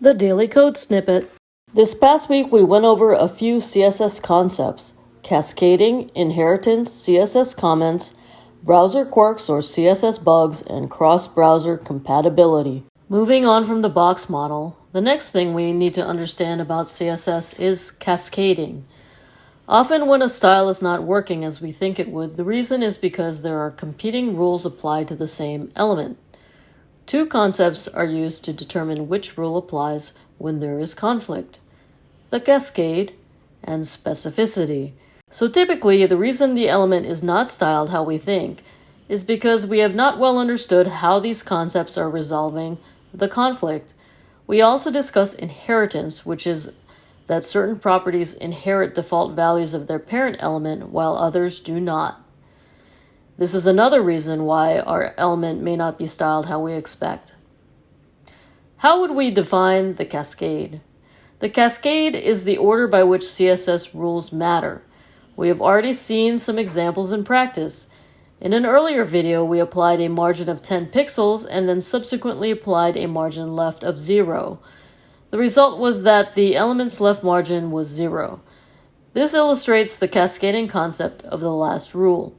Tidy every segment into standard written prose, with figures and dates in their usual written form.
The Daily Code Snippet. This past week we went over a few CSS concepts: cascading, inheritance, CSS comments, browser quirks or CSS bugs, and cross-browser compatibility. Moving on from the box model, the next thing we need to understand about CSS is cascading. Often when a style is not working as we think it would, the reason is because there are competing rules applied to the same element. Two concepts are used to determine which rule applies when there is conflict: the cascade and specificity. So typically, the reason the element is not styled how we think is because we have not well understood how these concepts are resolving the conflict. We also discuss inheritance, which is that certain properties inherit default values of their parent element while others do not. This is another reason why our element may not be styled how we expect. How would we define the cascade? The cascade is the order by which CSS rules matter. We have already seen some examples in practice. In an earlier video, we applied a margin of 10 pixels and then subsequently applied a margin left of 0. The result was that the element's left margin was 0. This illustrates the cascading concept of the last rule.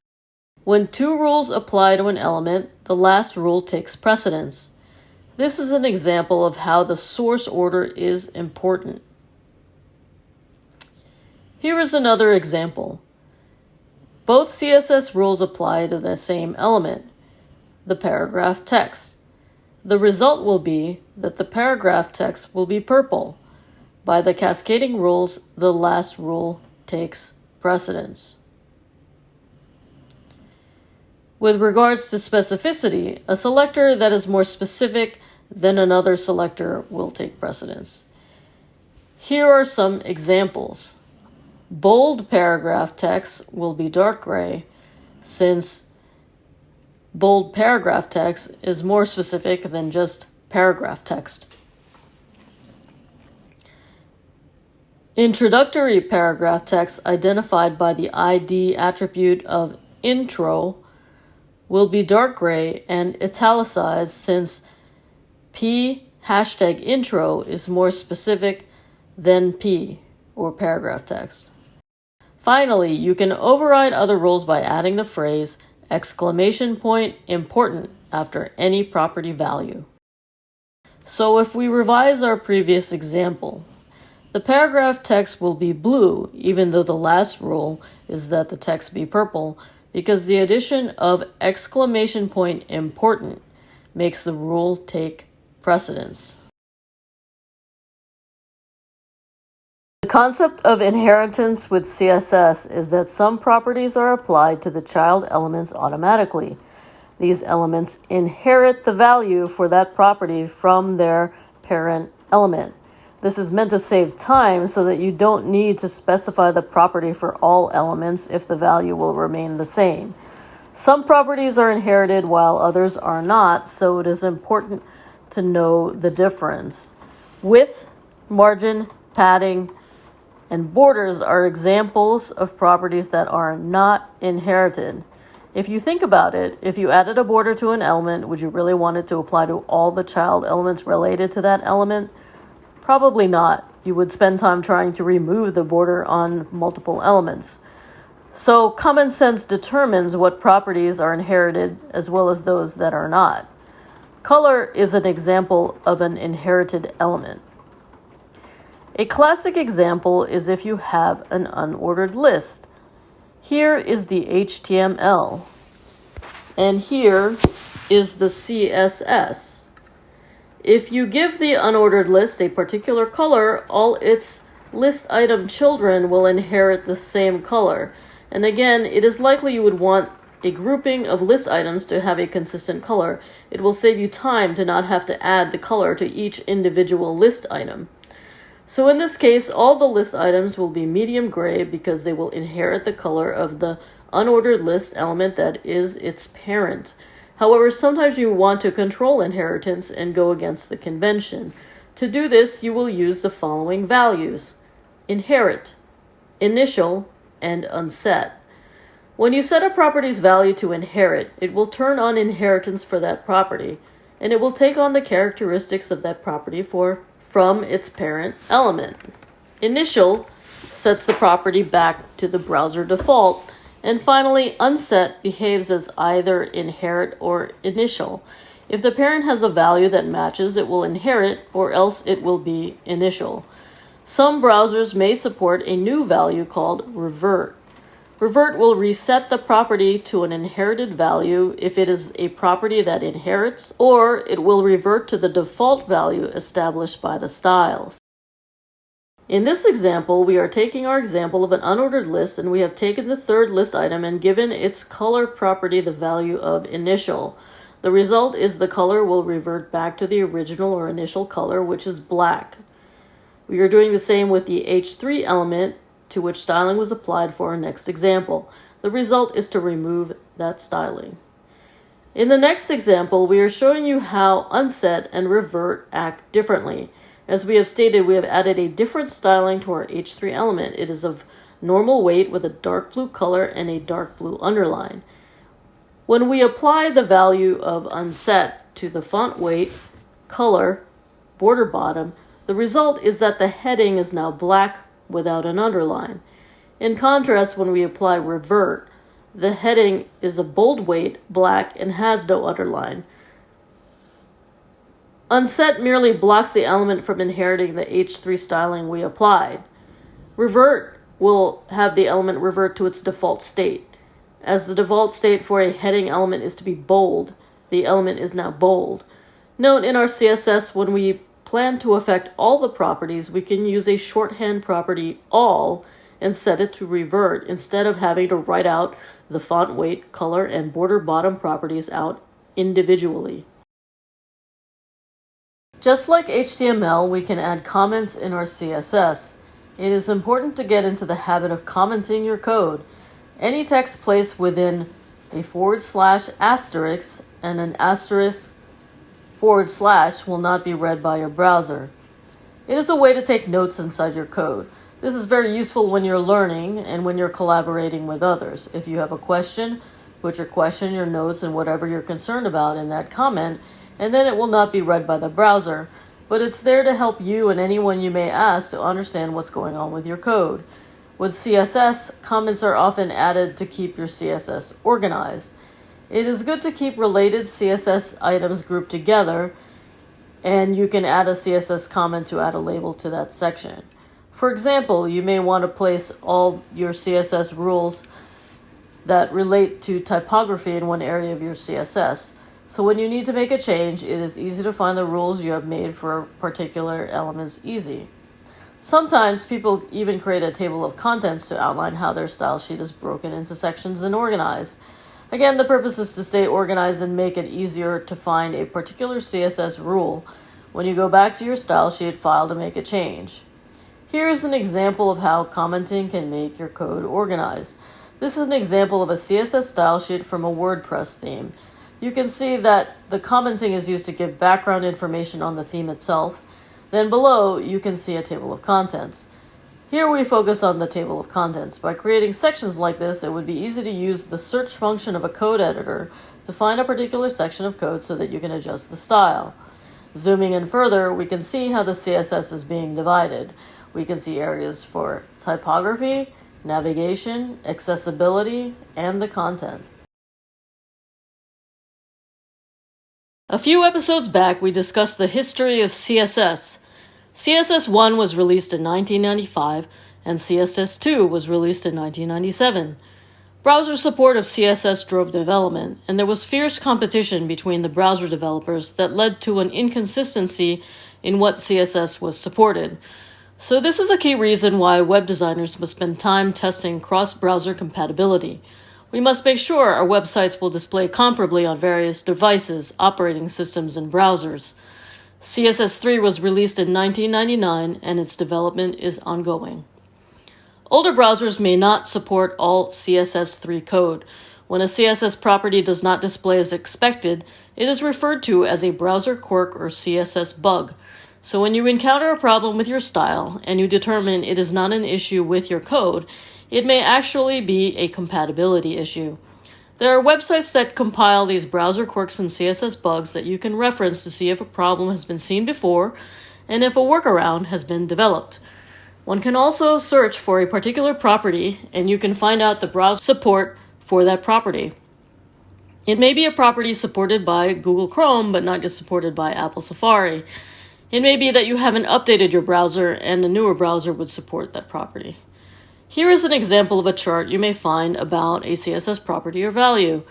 When two rules apply to an element, the last rule takes precedence. This is an example of how the source order is important. Here is another example. Both CSS rules apply to the same element, the paragraph text. The result will be that the paragraph text will be purple. By the cascading rules, the last rule takes precedence. With regards to specificity, a selector that is more specific than another selector will take precedence. Here are some examples. Bold paragraph text will be dark gray, since bold paragraph text is more specific than just paragraph text. Introductory paragraph text identified by the ID attribute of intro will be dark gray and italicized, since P#intro is more specific than P, or paragraph text. Finally, you can override other rules by adding the phrase !important after any property value. So if we revise our previous example, the paragraph text will be blue, even though the last rule is that the text be purple, because the addition of !important makes the rule take precedence. The concept of inheritance with CSS is that some properties are applied to the child elements automatically. These elements inherit the value for that property from their parent element. This is meant to save time so that you don't need to specify the property for all elements if the value will remain the same. Some properties are inherited while others are not, so it is important to know the difference. Width, margin, padding, and borders are examples of properties that are not inherited. If you think about it, if you added a border to an element, would you really want it to apply to all the child elements related to that element? Probably not. You would spend time trying to remove the border on multiple elements. So common sense determines what properties are inherited as well as those that are not. Color is an example of an inherited element. A classic example is if you have an unordered list. Here is the HTML, and here is the CSS. If you give the unordered list a particular color, all its list item children will inherit the same color. And again, it is likely you would want a grouping of list items to have a consistent color. It will save you time to not have to add the color to each individual list item. So in this case, all the list items will be medium gray because they will inherit the color of the unordered list element that is its parent. However, sometimes you want to control inheritance and go against the convention. To do this, you will use the following values: inherit, initial, and unset. When you set a property's value to inherit, it will turn on inheritance for that property, and it will take on the characteristics of that property for from its parent element. Initial sets the property back to the browser default, and finally, unset behaves as either inherit or initial. If the parent has a value that matches, it will inherit, or else it will be initial. Some browsers may support a new value called revert. Revert will reset the property to an inherited value if it is a property that inherits, or it will revert to the default value established by the styles. In this example, we are taking our example of an unordered list, and we have taken the third list item and given its color property the value of initial. The result is the color will revert back to the original or initial color, which is black. We are doing the same with the H3 element to which styling was applied for our next example. The result is to remove that styling. In the next example, we are showing you how unset and revert act differently. As we have stated, we have added a different styling to our H3 element. It is of normal weight with a dark blue color and a dark blue underline. When we apply the value of unset to the font weight, color, border bottom, the result is that the heading is now black without an underline. In contrast, when we apply revert, the heading is a bold weight, black, and has no underline. Unset merely blocks the element from inheriting the H3 styling we applied. Revert will have the element revert to its default state. As the default state for a heading element is to be bold, the element is now bold. Note in our CSS, when we plan to affect all the properties, we can use a shorthand property all and set it to revert instead of having to write out the font weight, color, and border bottom properties out individually. Just like HTML, we can add comments in our CSS. It is important to get into the habit of commenting your code. Any text placed within a /* and an asterisk / will not be read by your browser. It is a way to take notes inside your code. This is very useful when you're learning and when you're collaborating with others. If you have a question, put your question, your notes, and whatever you're concerned about in that comment, and then it will not be read by the browser, but it's there to help you and anyone you may ask to understand what's going on with your code. With CSS, comments are often added to keep your CSS organized. It is good to keep related CSS items grouped together, and you can add a CSS comment to add a label to that section. For example, you may want to place all your CSS rules that relate to typography in one area of your CSS. So when you need to make a change, it is easy to find the rules you have made for particular elements easy. Sometimes people even create a table of contents to outline how their style sheet is broken into sections and organized. Again, the purpose is to stay organized and make it easier to find a particular CSS rule when you go back to your style sheet file to make a change. Here is an example of how commenting can make your code organized. This is an example of a CSS style sheet from a WordPress theme. You can see that the commenting is used to give background information on the theme itself. Then below, you can see a table of contents. Here we focus on the table of contents. By creating sections like this, it would be easy to use the search function of a code editor to find a particular section of code so that you can adjust the style. Zooming in further, we can see how the CSS is being divided. We can see areas for typography, navigation, accessibility, and the content. A few episodes back, we discussed the history of CSS. CSS1 was released in 1995, and CSS2 was released in 1997. Browser support of CSS drove development, and there was fierce competition between the browser developers that led to an inconsistency in what CSS was supported. So this is a key reason why web designers must spend time testing cross-browser compatibility. We must make sure our websites will display comparably on various devices, operating systems, and browsers. CSS3 was released in 1999, and its development is ongoing. Older browsers may not support all CSS3 code. When a CSS property does not display as expected, it is referred to as a browser quirk or CSS bug. So when you encounter a problem with your style and you determine it is not an issue with your code, it may actually be a compatibility issue. There are websites that compile these browser quirks and CSS bugs that you can reference to see if a problem has been seen before and if a workaround has been developed. One can also search for a particular property, and you can find out the browser support for that property. It may be a property supported by Google Chrome, but not just supported by Apple Safari. It may be that you haven't updated your browser, and a newer browser would support that property. Here is an example of a chart you may find about a CSS property or value.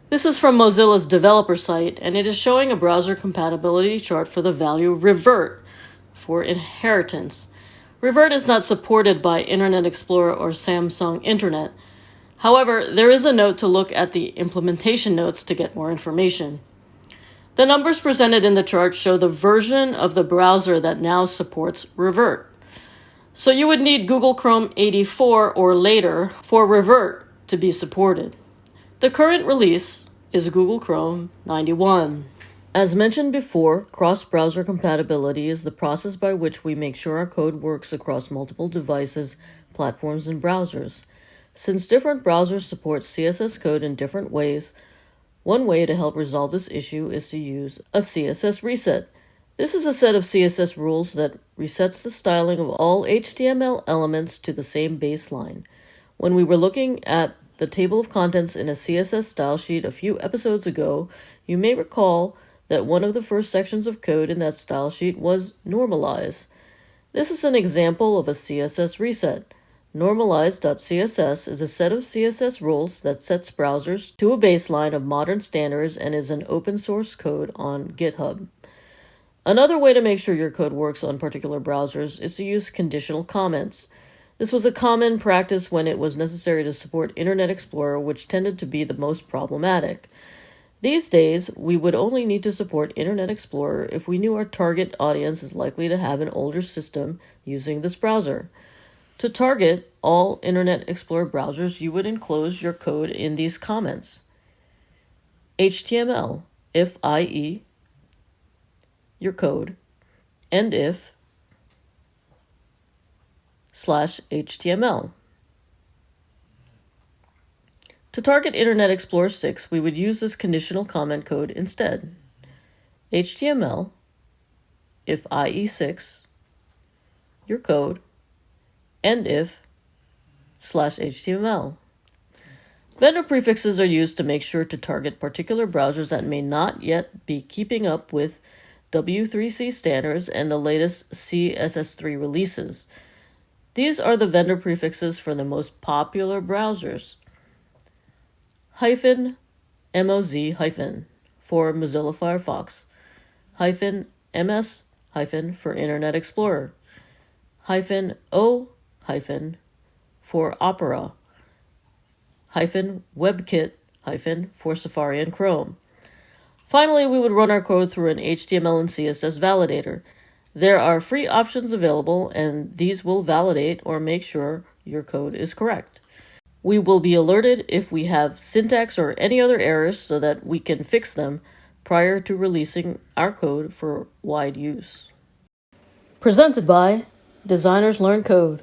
This is from Mozilla's developer site, and it is showing a browser compatibility chart for the value revert for inheritance. Revert is not supported by Internet Explorer or Samsung Internet. However, there is a note to look at the implementation notes to get more information. The numbers presented in the chart show the version of the browser that now supports revert. So you would need Google Chrome 84 or later for revert to be supported. The current release is Google Chrome 91. As mentioned before, cross-browser compatibility is the process by which we make sure our code works across multiple devices, platforms, and browsers. Since different browsers support CSS code in different ways, one way to help resolve this issue is to use a CSS reset. This is a set of CSS rules that resets the styling of all HTML elements to the same baseline. When we were looking at the table of contents in a CSS style sheet a few episodes ago, you may recall that one of the first sections of code in that style sheet was normalize. This is an example of a CSS reset. Normalize.css is a set of CSS rules that sets browsers to a baseline of modern standards and is an open source code on GitHub. Another way to make sure your code works on particular browsers is to use conditional comments. This was a common practice when it was necessary to support Internet Explorer, which tended to be the most problematic. These days, we would only need to support Internet Explorer if we knew our target audience is likely to have an older system using this browser. To target all Internet Explorer browsers, you would enclose your code in these comments. HTML, if IE, your code, and if /HTML. To target Internet Explorer 6, we would use this conditional comment code instead. HTML, if IE6, your code, and if /HTML. Vendor prefixes are used to make sure to target particular browsers that may not yet be keeping up with W3C standards and the latest CSS3 releases. These are the vendor prefixes for the most popular browsers. -MOZ- for Mozilla Firefox, -MS- for Internet Explorer, -O- for Opera, -WebKit- for Safari and Chrome. Finally, we would run our code through an HTML and CSS validator. There are free options available, and these will validate or make sure your code is correct. We will be alerted if we have syntax or any other errors so that we can fix them prior to releasing our code for wide use. Presented by Designers Learn Code.